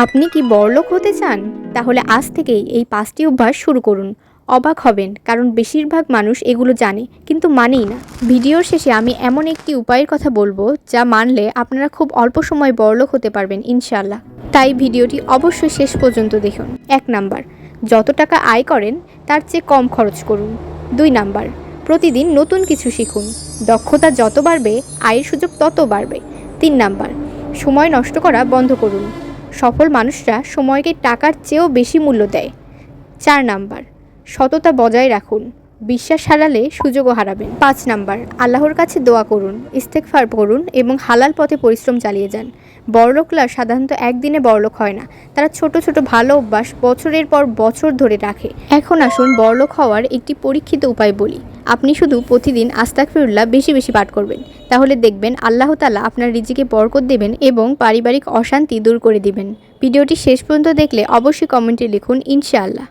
আপনি কি বড়লোক হতে চান? তাহলে আজ থেকেই এই ৫টি অভ্যাস শুরু করুন। অবাক হবেন, কারণ বেশিরভাগ মানুষ এগুলো জানে কিন্তু মানেই না। ভিডিওর শেষে আমি এমন একটি উপায়ের কথা বলবো যা মানলে আপনারা খুব অল্প সময়ে বড়লোক হতে পারবেন ইনশাআল্লাহ। তাই ভিডিওটি অবশ্যই শেষ পর্যন্ত দেখুন। ১ নাম্বার, যত টাকা আয় করেন তার চেয়ে কম খরচ করুন। ২ নাম্বার, প্রতিদিন নতুন কিছু শিখুন। দক্ষতা যত বাড়বে আয়ের সুযোগ তত বাড়বে। ৩ নাম্বার, সময় নষ্ট করা বন্ধ করুন। সফল মানুষরা সময়কে টাকার চেয়েও বেশি মূল্য দেয়। ৪ নাম্বার, সততা বজায় রাখুন। বিশ্বাস হারালে সুযোগও হারাবেন। ৫ নাম্বার, আল্লাহর কাছে দোয়া করুন, ইস্তেগফার করুন এবং হালাল পথে পরিশ্রম চালিয়ে যান। বড়লোকরা সাধারণত একদিনে বড়লোক হয় না, তারা ছোট ছোট ভালো অভ্যাস বছরের পর বছর ধরে রাখে। এখন আসুন বড়লোক হওয়ার একটি পরীক্ষিত উপায় বলি। আপনি শুধু প্রতিদিন আস্তাগফিরুল্লাহ বেশি বেশি পাঠ করবেন, তাহলে দেখবেন আল্লাহ তাআলা আপনার রিজিকে বরকত দেবেন এবং পারিবারিক অশান্তি দূর করে দিবেন। ভিডিওটি শেষ পর্যন্ত দেখলে অবশ্যই কমেন্টে লিখুন ইনশাআল্লাহ।